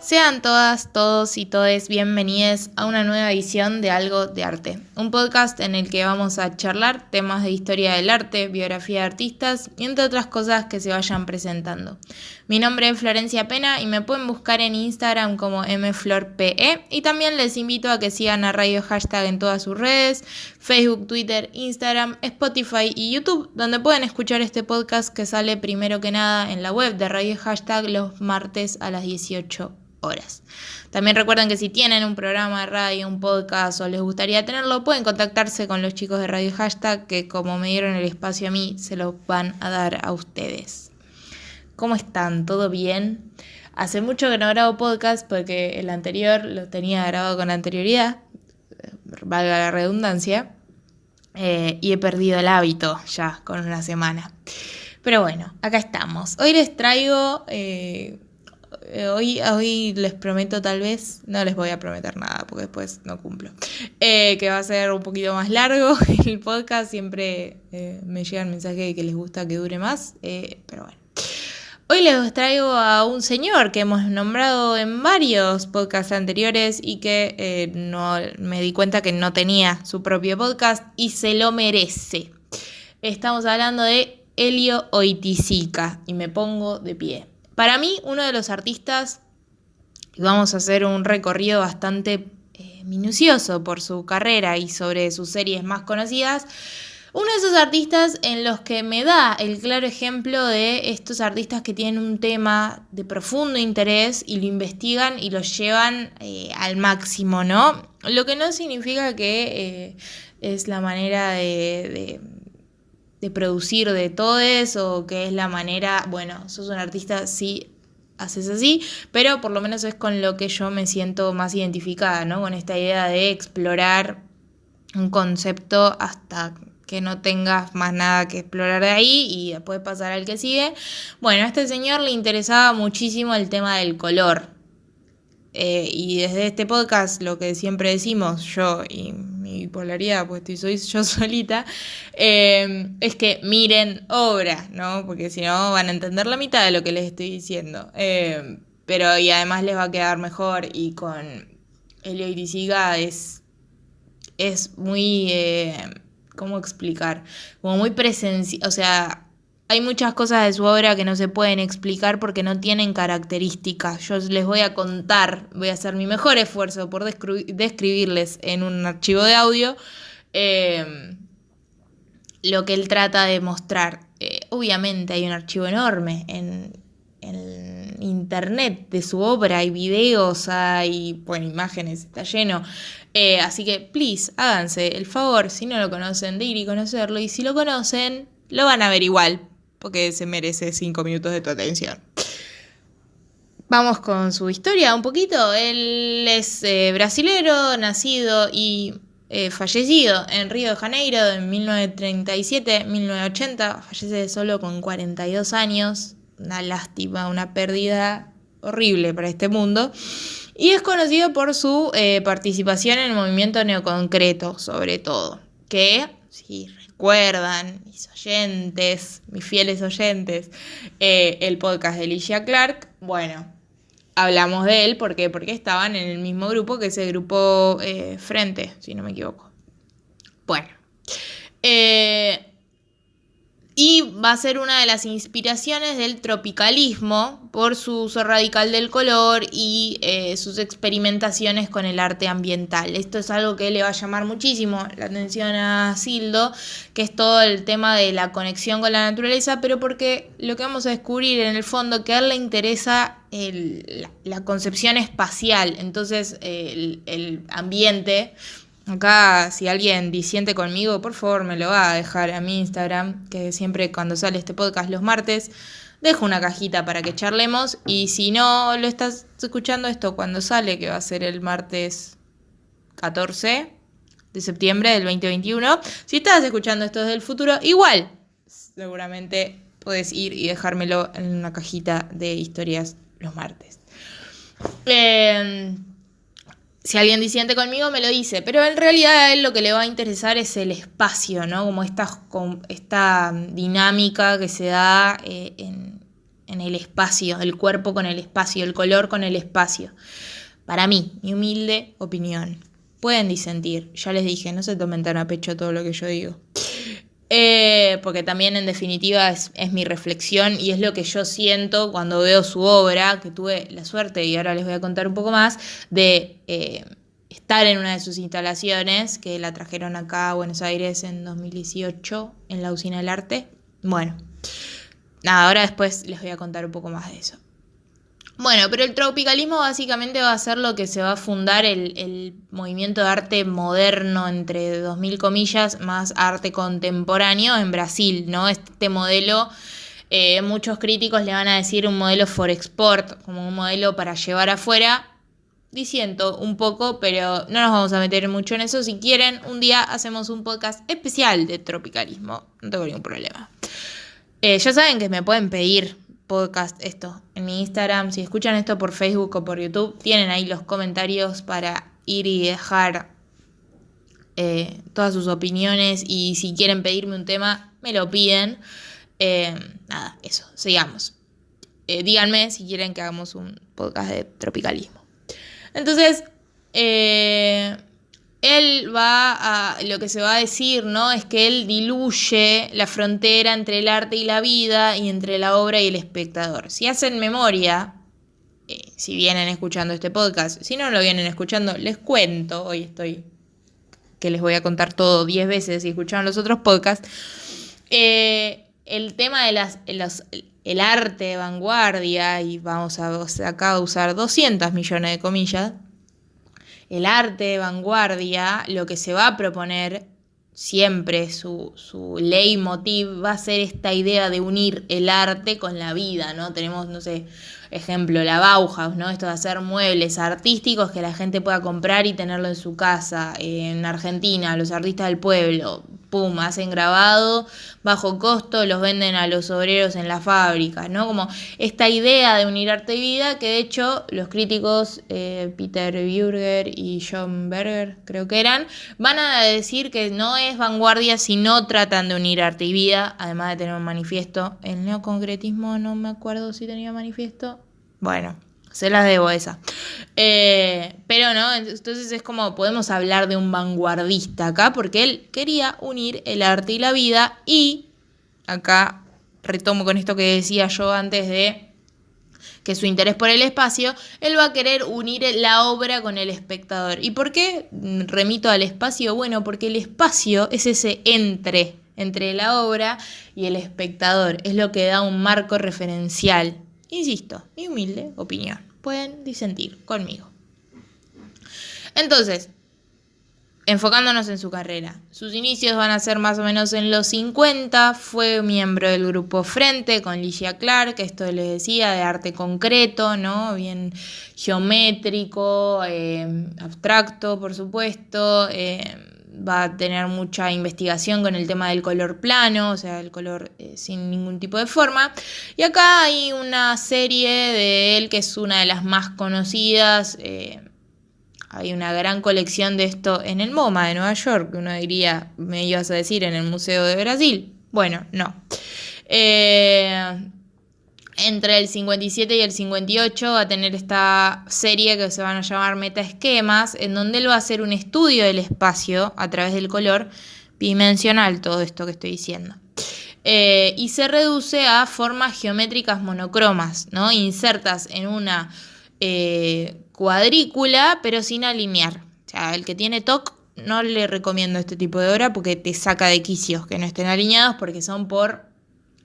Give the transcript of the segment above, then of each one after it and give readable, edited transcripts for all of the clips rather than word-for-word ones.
Sean todas, todos y todes bienvenidos a una nueva edición de Algo de Arte, un podcast en el que vamos a charlar temas de historia del arte, biografía de artistas y entre otras cosas que se vayan presentando. Mi nombre es Florencia Pena y me pueden buscar en Instagram como mflorpe y también les invito a que sigan a Radio Hashtag en todas sus redes, Facebook, Twitter, Instagram, Spotify y YouTube, donde pueden escuchar este podcast que sale primero que nada en la web de Radio Hashtag los martes a las 18 horas. También recuerden que si tienen un programa de radio, un podcast o les gustaría tenerlo, pueden contactarse con los chicos de Radio Hashtag, que como me dieron el espacio a mí, se lo van a dar a ustedes. ¿Cómo están? ¿Todo bien? Hace mucho que no grabo podcast porque el anterior lo tenía grabado con anterioridad, valga la redundancia, y he perdido el hábito ya con una semana. Pero bueno, acá estamos. Hoy les traigo... Hoy les prometo, tal vez, no les voy a prometer nada porque después no cumplo, que va a ser un poquito más largo el podcast. Siempre me llega el mensaje de que les gusta que dure más, pero bueno. Hoy les traigo a un señor que hemos nombrado en varios podcasts anteriores y que no me di cuenta que no tenía su propio podcast y se lo merece. Estamos hablando de Elio Oiticica y me pongo de pie. Para mí, uno de los artistas, y vamos a hacer un recorrido bastante minucioso por su carrera y sobre sus series más conocidas, uno de esos artistas en los que me da el claro ejemplo de estos artistas que tienen un tema de profundo interés y lo investigan y lo llevan al máximo, ¿no? Lo que no significa que es la manera de producir de todo eso, que es la manera, bueno, sos un artista, sí, haces así, pero por lo menos es con lo que yo me siento más identificada, ¿no? Con esta idea de explorar un concepto hasta que no tengas más nada que explorar de ahí y después pasar al que sigue. Bueno, a este señor le interesaba muchísimo el tema del color. Y desde este podcast lo que siempre decimos yo y mi bipolaridad, pues soy yo solita, es que miren obra, ¿no? Porque si no van a entender la mitad de lo que les estoy diciendo. Pero y además les va a quedar mejor, y con Elio Oiticica es muy, ¿cómo explicar? Como muy presencial, o sea... Hay muchas cosas de su obra que no se pueden explicar porque no tienen características. Yo les voy a contar, voy a hacer mi mejor esfuerzo por describirles en un archivo de audio lo que él trata de mostrar. Obviamente hay un archivo enorme en internet de su obra, hay videos, hay imágenes, está lleno. Así que, please, háganse el favor, si no lo conocen, de ir y conocerlo. Y si lo conocen, lo van a ver igual, porque se merece 5 minutos de tu atención. Vamos con su historia un poquito. Él es brasilero, nacido y fallecido en Río de Janeiro en 1937-1980. Fallece solo con 42 años. Una lástima, una pérdida horrible para este mundo. Y es conocido por su participación en el movimiento neoconcreto, sobre todo. Que, si recuerdan, mis oyentes, mis fieles oyentes, el podcast de Alicia Clark, bueno, hablamos de él. ¿Por qué? Porque estaban en el mismo grupo, que es el grupo Frente, si no me equivoco. Bueno, y va a ser una de las inspiraciones del tropicalismo por su uso radical del color y sus experimentaciones con el arte ambiental. Esto es algo que le va a llamar muchísimo la atención a Sildo, que es todo el tema de la conexión con la naturaleza, pero porque lo que vamos a descubrir en el fondo, que a él le interesa la concepción espacial. Entonces el ambiente... Acá, si alguien disiente conmigo, por favor me lo va a dejar a mi Instagram, que siempre cuando sale este podcast los martes, dejo una cajita para que charlemos. Y si no lo estás escuchando esto cuando sale, que va a ser el martes 14 de septiembre del 2021, si estás escuchando esto desde el futuro, igual, seguramente puedes ir y dejármelo en una cajita de historias los martes. Si alguien disiente conmigo me lo dice, pero en realidad a él lo que le va a interesar es el espacio, ¿no? Como esta dinámica que se da en en el espacio, el cuerpo con el espacio, el color con el espacio. Para mí, mi humilde opinión. Pueden disentir, ya les dije, no se tomen tan a pecho todo lo que yo digo. Porque también en definitiva es mi reflexión y es lo que yo siento cuando veo su obra, que tuve la suerte, y ahora les voy a contar un poco más, de estar en una de sus instalaciones, que la trajeron acá a Buenos Aires en 2018, en la Usina del Arte. Bueno, nada, ahora después les voy a contar un poco más de eso. Bueno, pero el tropicalismo básicamente va a ser lo que se va a fundar el movimiento de arte moderno, entre 2000 comillas, más arte contemporáneo en Brasil, ¿no? Este modelo, muchos críticos le van a decir un modelo for export, como un modelo para llevar afuera. Disiento un poco, pero no nos vamos a meter mucho en eso. Si quieren, un día hacemos un podcast especial de tropicalismo, no tengo ningún problema. Ya saben que me pueden pedir podcast esto en mi Instagram. Si escuchan esto por Facebook o por YouTube, tienen ahí los comentarios para ir y dejar todas sus opiniones, y si quieren pedirme un tema, me lo piden. Nada, eso, sigamos. Díganme si quieren que hagamos un podcast de tropicalismo. Entonces, él lo que se va a decir, ¿no? Es que él diluye la frontera entre el arte y la vida y entre la obra y el espectador. Si hacen memoria, si vienen escuchando este podcast, si no lo vienen escuchando, les cuento, hoy estoy que les voy a contar todo 10 veces si escucharon los otros podcasts, el tema de el arte de vanguardia, y vamos acá a usar 200 millones de comillas, el arte de vanguardia, lo que se va a proponer siempre, su leitmotiv, va a ser esta idea de unir el arte con la vida, ¿no? Tenemos, no sé, ejemplo, la Bauhaus, ¿no? Esto de hacer muebles artísticos que la gente pueda comprar y tenerlo en su casa. En Argentina, los artistas del pueblo, pum, hacen grabado, bajo costo, los venden a los obreros en las fábricas, ¿no? Como esta idea de unir arte y vida, que de hecho los críticos Peter Bürger y John Berger, creo que eran, van a decir que no es vanguardia si no tratan de unir arte y vida, además de tener un manifiesto. El neoconcretismo no me acuerdo si tenía manifiesto. Bueno, se las debo esa. Pero no, entonces es como podemos hablar de un vanguardista acá, porque él quería unir el arte y la vida, y acá retomo con esto que decía yo antes de que su interés por el espacio, él va a querer unir la obra con el espectador. ¿Y por qué remito al espacio? Bueno, porque el espacio es ese entre la obra y el espectador, es lo que da un marco referencial. Insisto, mi humilde opinión. Pueden disentir conmigo. Entonces, enfocándonos en su carrera. Sus inicios van a ser más o menos en los 50. Fue miembro del grupo Frente con Ligia Clark, esto les decía, de arte concreto, ¿no? Bien geométrico, abstracto, por supuesto. Va a tener mucha investigación con el tema del color plano, o sea, el color sin ningún tipo de forma. Y acá hay una serie de él que es una de las más conocidas. Hay una gran colección de esto en el MoMA de Nueva York, que uno diría, me ibas a decir, en el Museo de Brasil. Bueno, no. Entre el 57 y el 58 va a tener esta serie que se van a llamar Metaesquemas, en donde él va a hacer un estudio del espacio a través del color bidimensional, todo esto que estoy diciendo. Y se reduce a formas geométricas monocromas, ¿no? Insertas en una cuadrícula, pero sin alinear. O sea, el que tiene TOC no le recomiendo este tipo de obra porque te saca de quicios que no estén alineados, porque son por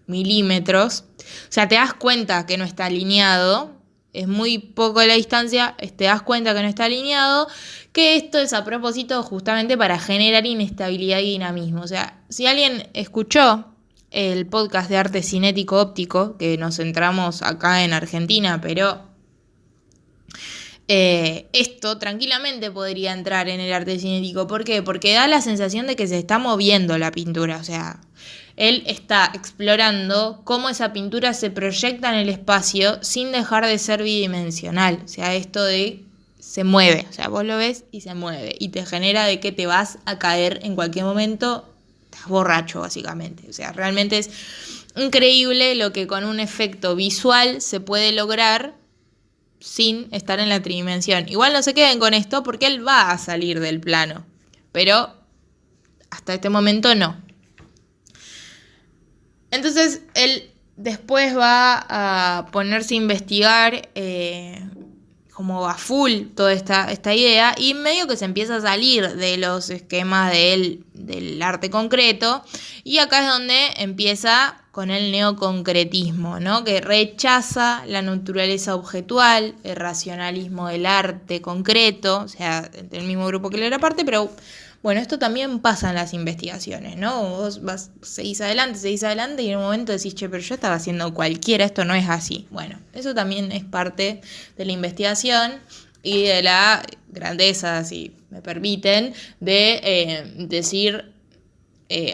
milímetros. O sea, te das cuenta que no está alineado, es muy poco la distancia, te das cuenta que no está alineado, que esto es a propósito justamente para generar inestabilidad y dinamismo. O sea, si alguien escuchó el podcast de arte cinético óptico, que nos centramos acá en Argentina, pero esto tranquilamente podría entrar en el arte cinético. ¿Por qué? Porque da la sensación de que se está moviendo la pintura. O sea, él está explorando cómo esa pintura se proyecta en el espacio sin dejar de ser bidimensional. O sea, esto de se mueve. O sea, vos lo ves y se mueve. Y te genera de que te vas a caer en cualquier momento. Estás borracho, básicamente. O sea, realmente es increíble lo que con un efecto visual se puede lograr sin estar en la tridimensión. Igual no se queden con esto porque él va a salir del plano, pero hasta este momento no. Entonces él después va a ponerse a investigar como a full toda esta idea, y medio que se empieza a salir de los esquemas del arte concreto, y acá es donde empieza con el neoconcretismo, ¿no? Que rechaza la naturaleza objetual, el racionalismo del arte concreto, o sea, del mismo grupo que le era parte, pero bueno, esto también pasa en las investigaciones, ¿no? Vos seguís adelante y en un momento decís, che, pero yo estaba haciendo cualquiera, esto no es así. Bueno, eso también es parte de la investigación y de la grandeza, si me permiten, de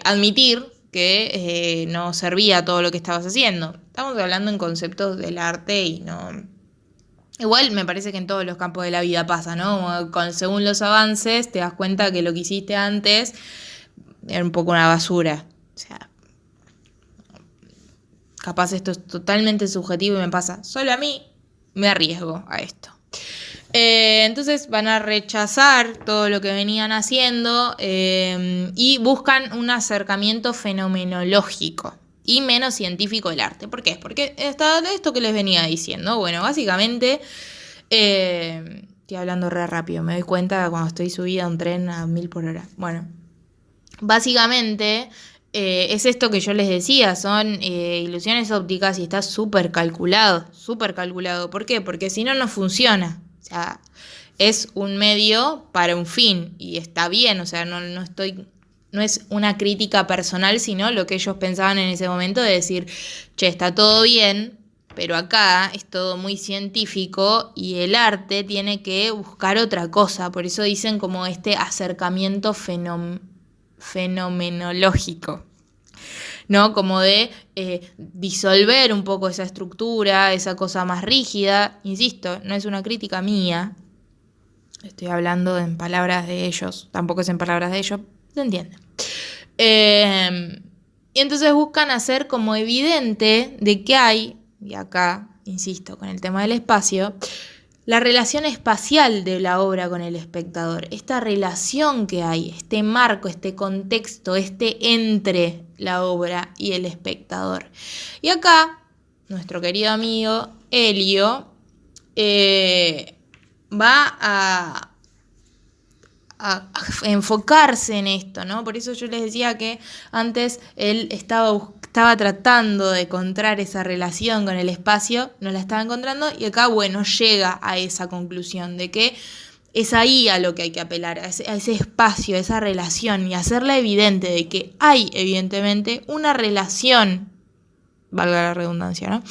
admitir que no servía todo lo que estabas haciendo. Estamos hablando en conceptos del arte y no... Igual me parece que en todos los campos de la vida pasa, ¿no? Según los avances te das cuenta que lo que hiciste antes era un poco una basura. O sea, capaz esto es totalmente subjetivo y me pasa solo a mí, me arriesgo a esto. Entonces van a rechazar todo lo que venían haciendo y buscan un acercamiento fenomenológico y menos científico del arte. ¿Por qué? Porque está esto que les venía diciendo. Bueno, básicamente, estoy hablando re rápido, me doy cuenta cuando estoy subida a un tren a 1000 por hora. Bueno, básicamente es esto que yo les decía, son ilusiones ópticas y está súper calculado. ¿Por qué? Porque si no, no funciona. O sea, es un medio para un fin y está bien, o sea, no es una crítica personal, sino lo que ellos pensaban en ese momento de decir, che, está todo bien, pero acá es todo muy científico y el arte tiene que buscar otra cosa. Por eso dicen como este acercamiento fenomenológico, ¿no? Como de disolver un poco esa estructura, esa cosa más rígida. Insisto, no es una crítica mía, estoy hablando en palabras de ellos, tampoco es en palabras de ellos, ¿se entiende? Y entonces buscan hacer como evidente de que hay, y acá, insisto, con el tema del espacio, la relación espacial de la obra con el espectador, esta relación que hay, este marco, este contexto, este entre la obra y el espectador. Y acá, nuestro querido amigo Elio va a enfocarse en esto, ¿no? Por eso yo les decía que antes él estaba tratando de encontrar esa relación con el espacio, no la estaba encontrando, y acá, bueno, llega a esa conclusión de que es ahí a lo que hay que apelar, a ese espacio, a esa relación, y hacerla evidente de que hay, evidentemente, una relación, valga la redundancia, ¿no?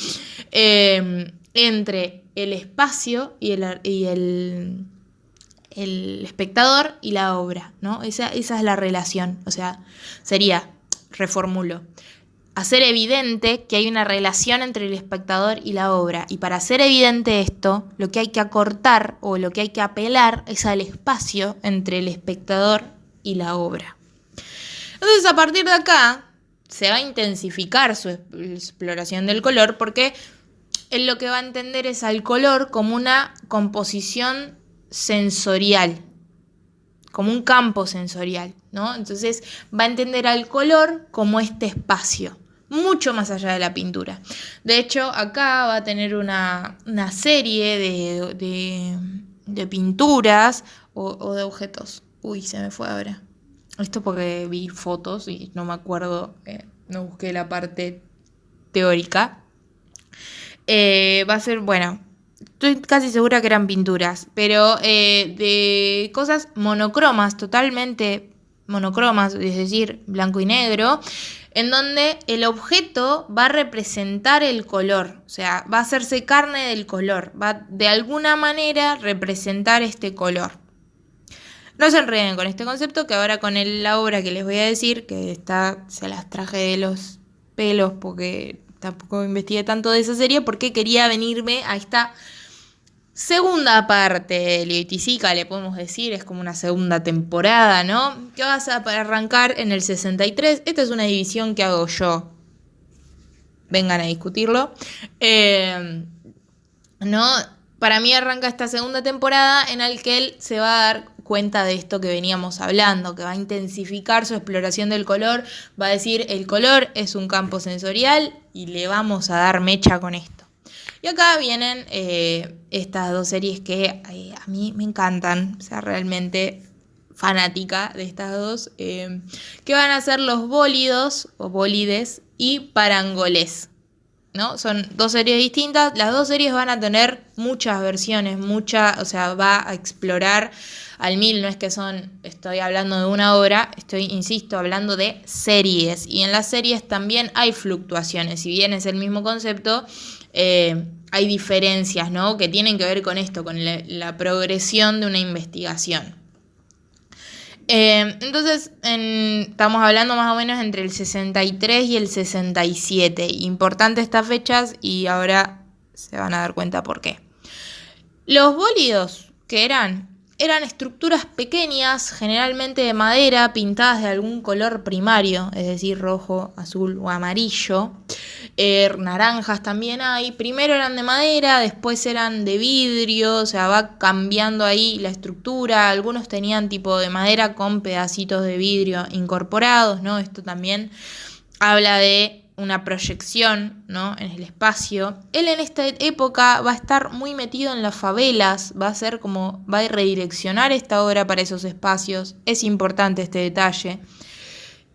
Entre el espacio y el espectador y la obra, ¿no? Esa es la relación. O sea, sería, reformulo, hacer evidente que hay una relación entre el espectador y la obra. Y para hacer evidente esto, lo que hay que acortar o lo que hay que apelar es al espacio entre el espectador y la obra. Entonces, a partir de acá, se va a intensificar su exploración del color, porque él lo que va a entender es al color como una composición sensorial, como un campo sensorial, ¿no? Entonces va a entender al color como este espacio, mucho más allá de la pintura. De hecho, acá va a tener una serie de pinturas o de objetos. Uy, se me fue ahora. Esto porque vi fotos y no me acuerdo, no busqué la parte teórica. Va a ser, bueno, estoy casi segura que eran pinturas, pero de cosas monocromas, totalmente monocromas, es decir, blanco y negro, en donde el objeto va a representar el color, o sea, va a hacerse carne del color, va de alguna manera representar este color. No se enreden con este concepto, que ahora con la obra que les voy a decir, que se las traje de los pelos porque tampoco investigué tanto de esa serie, porque quería venirme a esta segunda parte de Lioitizica, le podemos decir, es como una segunda temporada, ¿no? Que vas a arrancar en el 63. Esta es una división que hago yo. vengan a discutirlo. ¿No? Para mí arranca esta segunda temporada en la que él se va a dar cuenta de esto que veníamos hablando, que va a intensificar su exploración del color, va a decir el color es un campo sensorial y le vamos a dar mecha con esto. Y acá vienen estas dos series que a mí me encantan, o sea, realmente fanática de estas dos, que van a ser Los Bólidos o Bólides y Parangolés, ¿no? Son dos series distintas, las dos series van a tener muchas versiones, o sea, va a explorar al mil, no es que estoy hablando de una obra, insisto, hablando de series, y en las series también hay fluctuaciones, si bien es el mismo concepto, hay diferencias, ¿no? Que tienen que ver con esto, con la progresión de una investigación. Entonces, estamos hablando más o menos entre el 63 y el 67. Importante estas fechas y ahora se van a dar cuenta por qué. Los bólidos, que eran estructuras pequeñas, generalmente de madera, pintadas de algún color primario, es decir, rojo, azul o amarillo. Naranjas también hay. Primero eran de madera, después eran de vidrio, o sea, va cambiando ahí la estructura. Algunos tenían tipo de madera con pedacitos de vidrio incorporados, ¿no? Esto también habla de una proyección, ¿no? En el espacio. Él en esta época va a estar muy metido en las favelas, va a redireccionar esta obra para esos espacios. Es importante este detalle.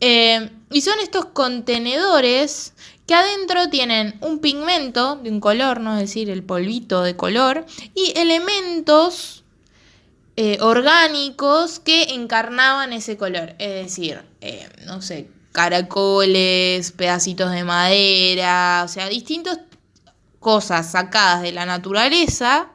Y son estos contenedores que adentro tienen un pigmento de un color, ¿no? Es decir, el polvito de color, y elementos orgánicos que encarnaban ese color. Es decir, no sé, caracoles, pedacitos de madera, o sea, distintas cosas sacadas de la naturaleza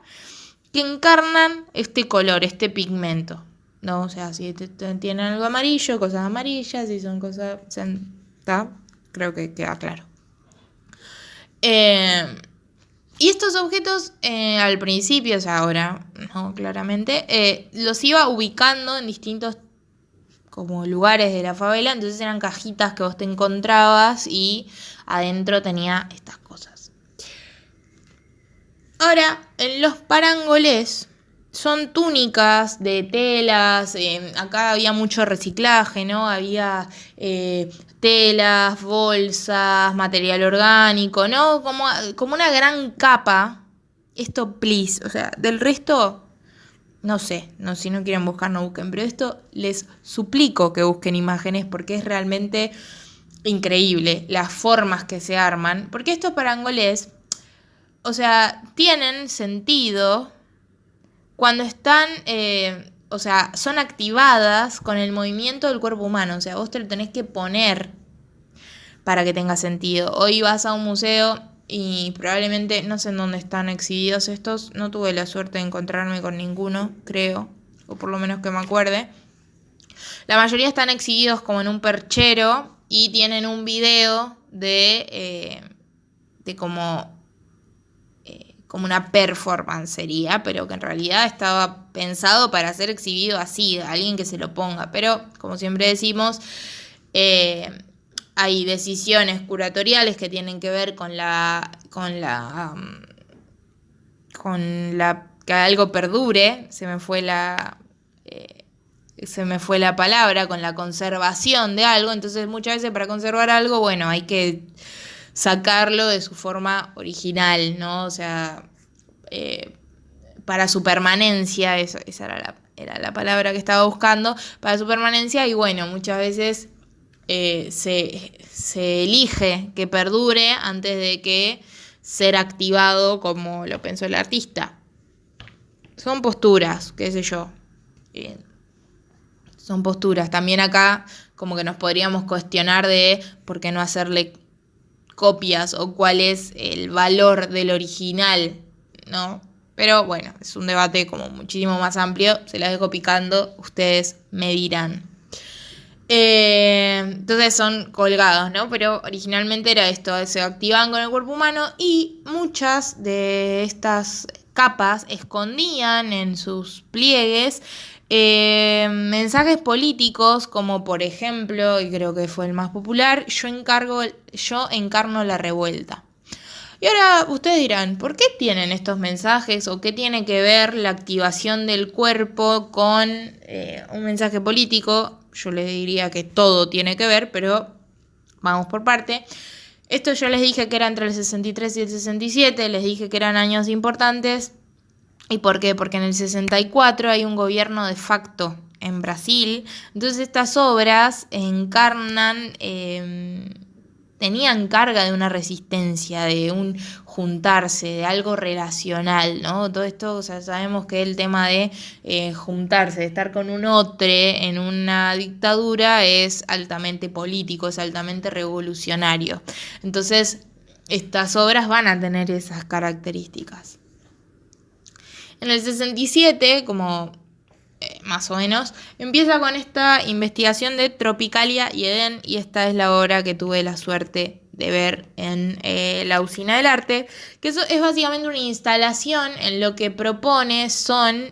que encarnan este color, este pigmento, ¿no? O sea, si tienen algo amarillo, cosas amarillas, si son cosas... ¿Está? Creo que queda claro. Y estos objetos al principio, o sea, ahora, no, claramente, los iba ubicando en distintos como lugares de la favela, entonces eran cajitas que vos te encontrabas y adentro tenía estas cosas. Ahora, en los parangolés son túnicas de telas, acá había mucho reciclaje, ¿no? Había telas, bolsas, material orgánico, ¿no? Como una gran capa. Esto, please, o sea, del resto... No sé, si no quieren buscar, no busquen, pero esto les suplico que busquen imágenes porque es realmente increíble las formas que se arman, porque estos parangolés, o sea, tienen sentido cuando están, o sea, son activadas con el movimiento del cuerpo humano, o sea, vos te lo tenés que poner para que tenga sentido. Hoy vas a un museo y probablemente, no sé en dónde están exhibidos estos, no tuve la suerte de encontrarme con ninguno, creo, o por lo menos que me acuerde. La mayoría están exhibidos como en un perchero y tienen un video de como una performance sería, pero que en realidad estaba pensado para ser exhibido así, de alguien que se lo ponga. Pero, como siempre decimos, hay decisiones curatoriales que tienen que ver con que algo perdure, se me fue la palabra, con la conservación de algo. Entonces muchas veces para conservar algo, bueno, hay que sacarlo de su forma original, ¿no? O sea, para su permanencia, esa era la palabra que estaba buscando, para su permanencia, y bueno, muchas veces se elige que perdure antes de que ser activado como lo pensó el artista. Son posturas, qué sé yo. Son posturas. También acá como que nos podríamos cuestionar de por qué no hacerle copias o cuál es el valor del original, ¿no? Pero bueno, es un debate como muchísimo más amplio. Se las dejo picando, ustedes me dirán. Entonces son colgados, ¿no? Pero originalmente era esto, se activaban con el cuerpo humano y muchas de estas capas escondían en sus pliegues Mensajes políticos, como por ejemplo, y creo que fue el más popular, yo encarno la revuelta. Y ahora ustedes dirán, ¿por qué tienen estos mensajes o qué tiene que ver la activación del cuerpo con un mensaje político? Yo les diría que todo tiene que ver, pero vamos por parte. Esto yo les dije que era entre el 63 y el 67, les dije que eran años importantes. ¿Y por qué? Porque en el 64 hay un gobierno de facto en Brasil. Entonces estas obras encarnan, tenían carga de una resistencia, de un juntarse, de algo relacional, ¿no? Todo esto, o sea, sabemos que el tema de juntarse, de estar con un otro en una dictadura es altamente político, es altamente revolucionario. Entonces, estas obras van a tener esas características. En el 67, como más o menos, empieza con esta investigación de Tropicalia y Edén, y esta es la obra que tuve la suerte de ver en la Usina del Arte, que eso es básicamente una instalación en lo que propone son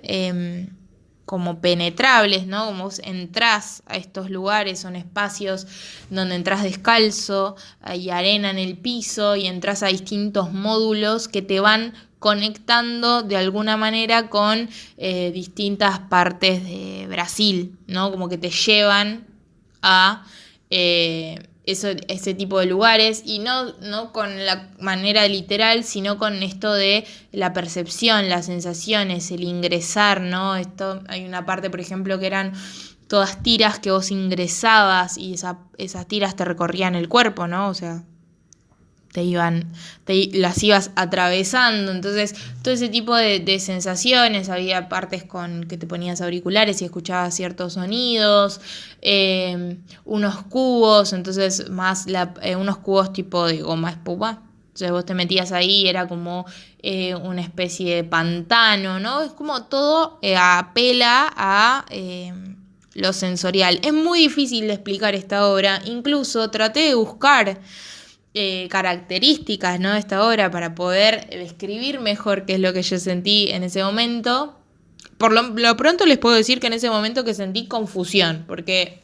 como penetrables, ¿no? Como vos entrás a estos lugares, son espacios donde entrás descalzo, hay arena en el piso y entrás a distintos módulos que te van conectando de alguna manera con distintas partes de Brasil, ¿no? Como que te llevan a ese tipo de lugares, y no con la manera literal, sino con esto de la percepción, las sensaciones, el ingresar, ¿no? Hay una parte, por ejemplo, que eran todas tiras que vos ingresabas y esas tiras te recorrían el cuerpo, ¿no? O sea, las ibas atravesando. Entonces todo ese tipo de sensaciones, había partes con que te ponías auriculares y escuchabas ciertos sonidos, unos cubos, entonces unos cubos tipo de goma espuma. Entonces vos te metías ahí, era como una especie de pantano, ¿no? Es como todo apela a lo sensorial. Es muy difícil de explicar esta obra, incluso traté de buscar características, ¿no?, de esta obra para poder describir mejor qué es lo que yo sentí en ese momento. Por lo pronto les puedo decir que en ese momento que sentí confusión, porque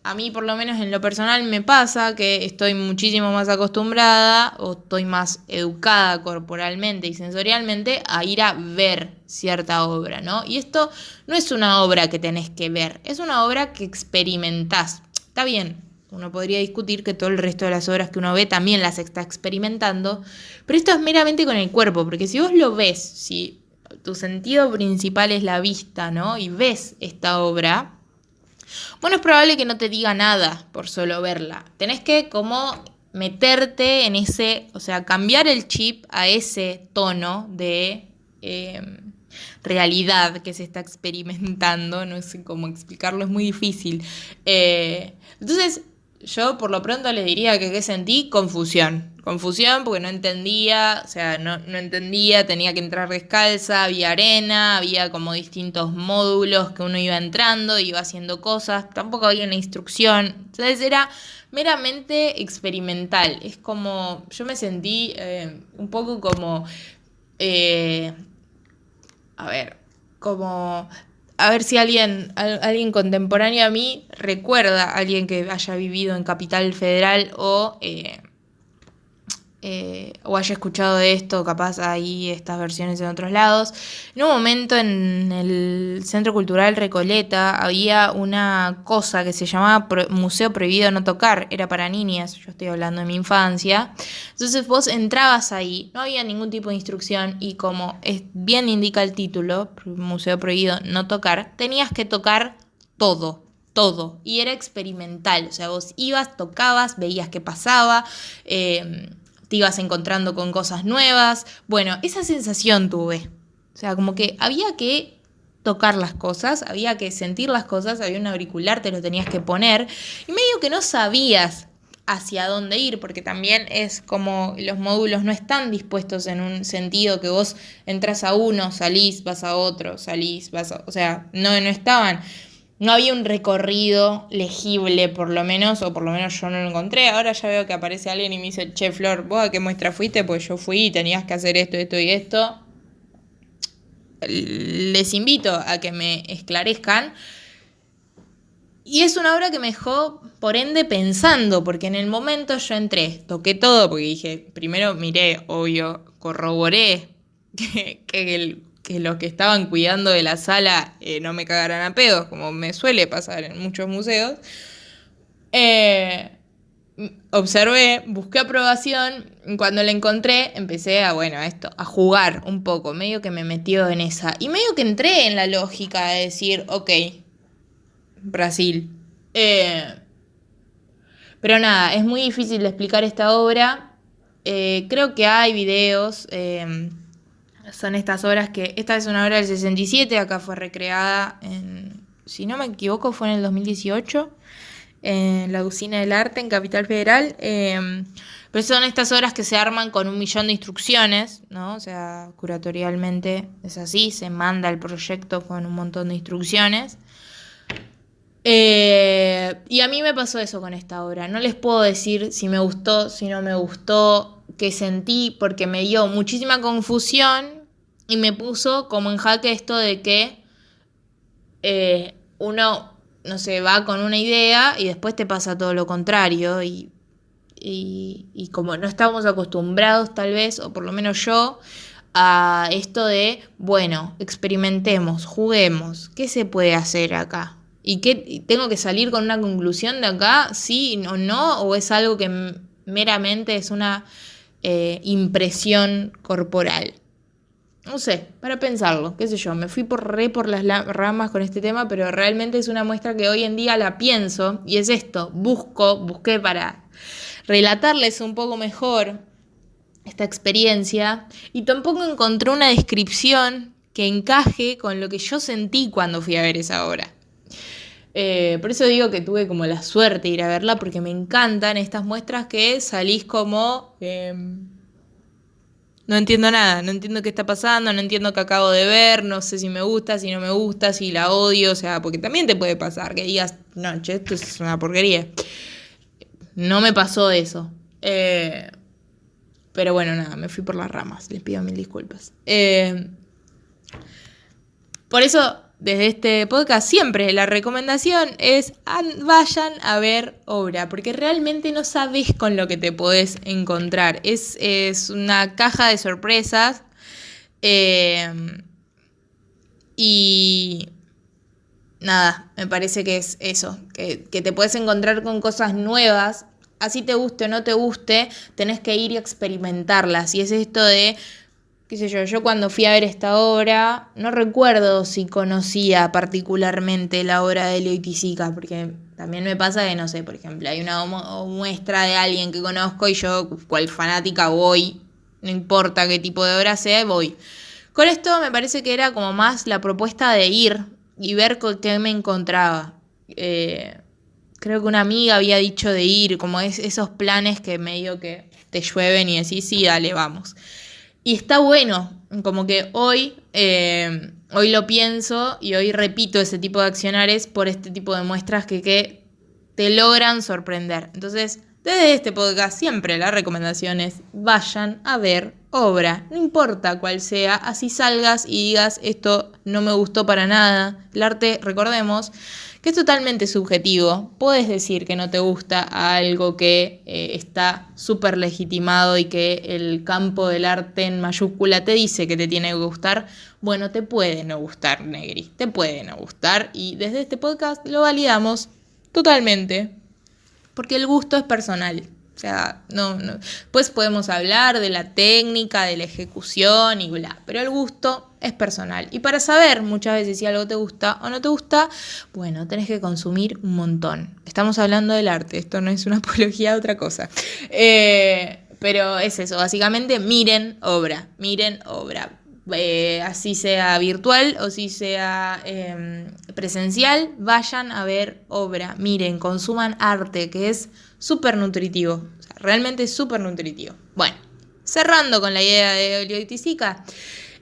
a mí por lo menos en lo personal me pasa que estoy muchísimo más acostumbrada o estoy más educada corporalmente y sensorialmente a ir a ver cierta obra, ¿no? Y esto no es una obra que tenés que ver, es una obra que experimentás. Está bien, uno podría discutir que todo el resto de las obras que uno ve también las está experimentando, pero esto es meramente con el cuerpo, porque si vos lo ves, si tu sentido principal es la vista, ¿no?, y ves esta obra, bueno, es probable que no te diga nada por solo verla. Tenés que como meterte en ese, o sea, cambiar el chip a ese tono de realidad que se está experimentando. No sé cómo explicarlo, es muy difícil. Entonces, yo por lo pronto les diría que sentí confusión. Confusión porque no entendía, o sea, no entendía, tenía que entrar descalza, había arena, había como distintos módulos que uno iba entrando, iba haciendo cosas, tampoco había una instrucción. Entonces era meramente experimental. Es como, yo me sentí un poco como, a ver si alguien contemporáneo a mí recuerda a alguien que haya vivido en Capital Federal o haya escuchado de esto, capaz hay estas versiones en otros lados. En un momento en el Centro Cultural Recoleta había una cosa que se llamaba Museo Prohibido No Tocar, era para niñas, yo estoy hablando de mi infancia. Entonces vos entrabas ahí, no había ningún tipo de instrucción y como bien indica el título, Museo Prohibido No Tocar, tenías que tocar todo, y era experimental, o sea, vos ibas, tocabas, veías qué pasaba, te ibas encontrando con cosas nuevas. Bueno, esa sensación tuve. O sea, como que había que tocar las cosas, había que sentir las cosas, había un auricular, te lo tenías que poner. Y medio que no sabías hacia dónde ir, porque también es como los módulos no están dispuestos en un sentido que vos entras a uno, salís, vas a otro, salís, o sea, no estaban. No había un recorrido legible, por lo menos, o por lo menos yo no lo encontré. Ahora ya veo que aparece alguien y me dice, che, Flor, ¿vos a qué muestra fuiste? Pues yo fui y tenías que hacer esto, esto y esto. les invito a que me esclarezcan. Y es una obra que me dejó, por ende, pensando, porque en el momento yo entré, toqué todo, porque dije, primero miré, obvio, corroboré que los que estaban cuidando de la sala no me cagaran a pedos, como me suele pasar en muchos museos. Observé, busqué aprobación, cuando la encontré empecé a jugar un poco, medio que me metió en esa, y medio que entré en la lógica de decir, ok, Brasil. Pero nada, es muy difícil de explicar esta obra. Creo que hay videos. Son estas obras que... Esta es una obra del 67, acá fue recreada si no me equivoco, fue en el 2018, en la Usina del Arte, en Capital Federal. Pero son estas obras que se arman con 1.000.000 de instrucciones, ¿no? O sea, curatorialmente es así, se manda el proyecto con un montón de instrucciones. Y a mí me pasó eso con esta obra. No les puedo decir si me gustó, si no me gustó, qué sentí, porque me dio muchísima confusión y me puso como en jaque esto de que uno, no sé, va con una idea y después te pasa todo lo contrario. Y como no estamos acostumbrados tal vez, o por lo menos yo, a esto de, bueno, experimentemos, juguemos, ¿qué se puede hacer acá? ¿Y qué tengo que salir con una conclusión de acá? ¿Sí o no? ¿O es algo que meramente es una impresión corporal? No sé, para pensarlo, qué sé yo, me fui por las ramas con este tema, pero realmente es una muestra que hoy en día la pienso, y es esto, busqué para relatarles un poco mejor esta experiencia, y tampoco encontré una descripción que encaje con lo que yo sentí cuando fui a ver esa obra. Por eso digo que tuve como la suerte de ir a verla, porque me encantan estas muestras que salís como... no entiendo nada, no entiendo qué está pasando, no entiendo qué acabo de ver, no sé si me gusta, si no me gusta, si la odio, o sea, porque también te puede pasar que digas, no, che, esto es una porquería. No me pasó eso. Pero bueno, nada, me fui por las ramas, les pido 1000 disculpas. Por eso, desde este podcast, siempre la recomendación es vayan a ver obra, porque realmente no sabes con lo que te podés encontrar. Es una caja de sorpresas. Y nada, me parece que es eso, que te puedes encontrar con cosas nuevas. Así te guste o no te guste, tenés que ir y experimentarlas. Y es esto de... qué sé yo cuando fui a ver esta obra, no recuerdo si conocía particularmente la obra de Elio Itisica, porque también me pasa que, no sé, por ejemplo, hay una muestra de alguien que conozco y yo, cual fanática, voy, no importa qué tipo de obra sea, voy. Con esto me parece que era como más la propuesta de ir y ver con qué me encontraba. Creo que una amiga había dicho de ir, como esos planes que medio que te llueven y decís, sí, dale, vamos. Y está bueno, como que hoy lo pienso y hoy repito ese tipo de accionares por este tipo de muestras que te logran sorprender. Entonces, desde este podcast siempre la recomendación es vayan a ver obra, no importa cuál sea, así salgas y digas esto no me gustó para nada. El arte, recordemos, que es totalmente subjetivo. Puedes decir que no te gusta algo que está súper legitimado y que el campo del arte en mayúscula te dice que te tiene que gustar. Bueno, te puede no gustar, negri, te puede no gustar, y desde este podcast lo validamos totalmente, porque el gusto es personal. O sea, no. Pues podemos hablar de la técnica, de la ejecución y bla, pero el gusto es personal. Y para saber muchas veces si algo te gusta o no te gusta, bueno, tenés que consumir un montón. Estamos hablando del arte, esto no es una apología a otra cosa. Pero es eso, básicamente miren obra. Así sea virtual o si sea presencial, vayan a ver obra, miren, consuman arte, que es súper nutritivo, o sea, realmente súper nutritivo. Bueno, cerrando con la idea de Elio Itisica,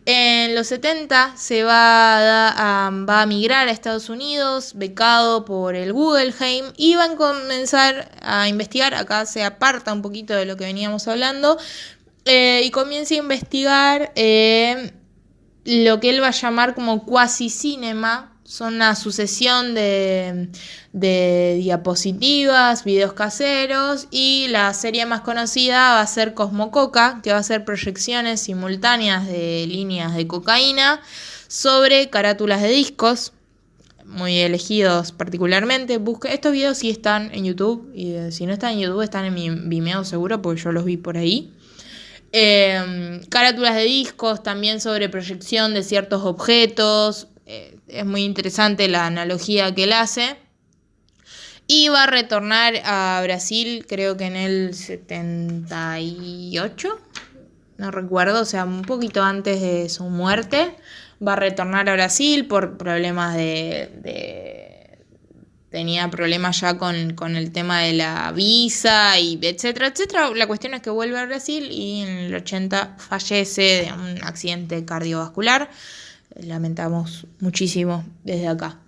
en los 70 se va a migrar a Estados Unidos, becado por el Guggenheim, y van a comenzar a investigar. Acá se aparta un poquito de lo que veníamos hablando, y comienza a investigar lo que él va a llamar como cuasi cinema. Son una sucesión de diapositivas, videos caseros, y la serie más conocida va a ser Cosmococa, que va a ser proyecciones simultáneas de líneas de cocaína sobre carátulas de discos, muy elegidos particularmente. Estos videos sí están en YouTube, y si no están en YouTube están en mi Vimeo seguro, porque yo los vi por ahí. Carátulas de discos, también sobre proyección de ciertos objetos. Es muy interesante la analogía que él hace. Y va a retornar a Brasil, creo que en el 78, no recuerdo, o sea, un poquito antes de su muerte. Va a retornar a Brasil por problemas tenía problemas ya con el tema de la visa, y etcétera, etcétera. La cuestión es que vuelve a Brasil y en el 80 fallece de un accidente cardiovascular. Lamentamos muchísimo desde acá.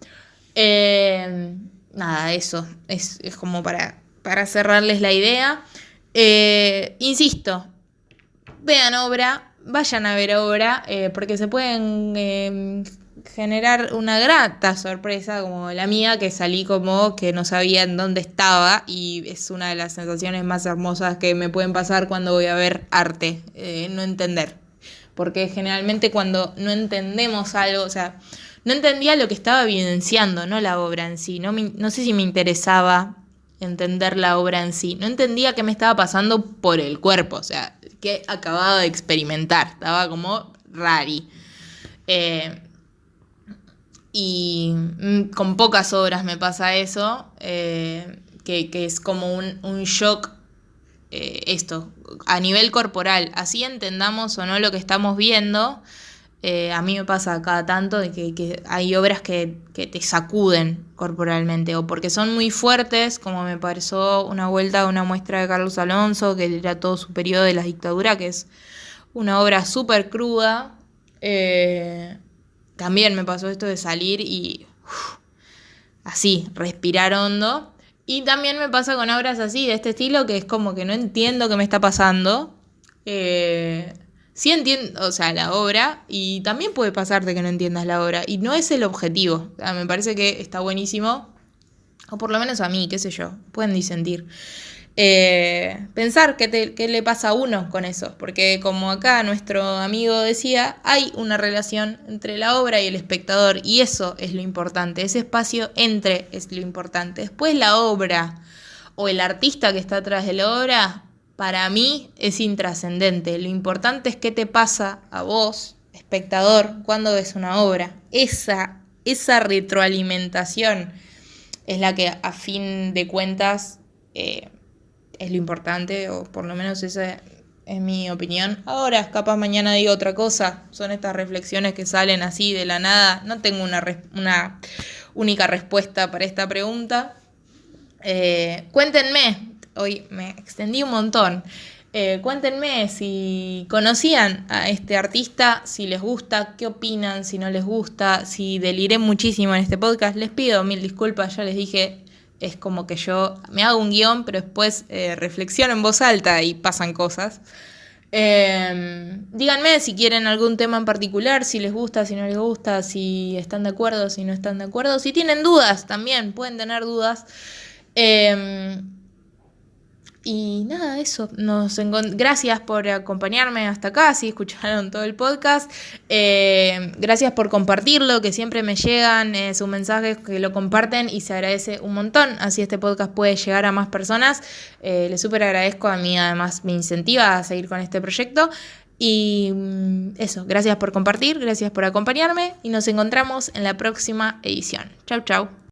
Nada, eso es como para cerrarles la idea. Insisto, vean obra, vayan a ver obra, porque se pueden generar una grata sorpresa, como la mía, que salí como que no sabía en dónde estaba, y es una de las sensaciones más hermosas que me pueden pasar cuando voy a ver arte, no entender. Porque generalmente cuando no entendemos algo, o sea, no entendía lo que estaba evidenciando, no la obra en sí. No sé si me interesaba entender la obra en sí. No entendía qué me estaba pasando por el cuerpo, o sea, qué acababa de experimentar. Estaba como rari. Y con pocas obras me pasa eso, que es como un shock. Esto, a nivel corporal, así entendamos o no lo que estamos viendo. A mí me pasa cada tanto de que hay obras que te sacuden corporalmente, o porque son muy fuertes, como me pasó una vuelta a una muestra de Carlos Alonso, que era todo su periodo de la dictadura, que es una obra súper cruda. También me pasó esto de salir y así, respirar hondo. Y también me pasa con obras así, de este estilo, que es como que no entiendo qué me está pasando. Sí entiendo, o sea, la obra, y también puede pasarte que no entiendas la obra, y no es el objetivo. O sea, me parece que está buenísimo, o por lo menos a mí, qué sé yo, pueden disentir. Pensar qué le pasa a uno con eso, porque como acá nuestro amigo decía, hay una relación entre la obra y el espectador, y eso es lo importante, ese espacio entre es lo importante. Después la obra o el artista que está atrás de la obra, para mí es intrascendente. Lo importante es qué te pasa a vos, espectador, cuando ves una obra. Esa retroalimentación es la que a fin de cuentas es lo importante, o por lo menos esa es mi opinión. Ahora, capaz mañana digo otra cosa. Son estas reflexiones que salen así de la nada. No tengo una única respuesta para esta pregunta. Cuéntenme, hoy me extendí un montón. Cuéntenme si conocían a este artista, si les gusta, qué opinan, si no les gusta, si deliré muchísimo en este podcast. Les pido 1000 disculpas, ya les dije. Es como que yo me hago un guión, pero después reflexiono en voz alta y pasan cosas. Díganme si quieren algún tema en particular, si les gusta, si no les gusta, si están de acuerdo, si no están de acuerdo. Si tienen dudas también, pueden tener dudas. Y nada, eso. Gracias por acompañarme hasta acá, si escucharon todo el podcast. Gracias por compartirlo, que siempre me llegan sus mensajes, que lo comparten y se agradece un montón. Así este podcast puede llegar a más personas. Les súper agradezco, a mí además me incentiva a seguir con este proyecto. Y eso, gracias por compartir, gracias por acompañarme y nos encontramos en la próxima edición. Chau, chau.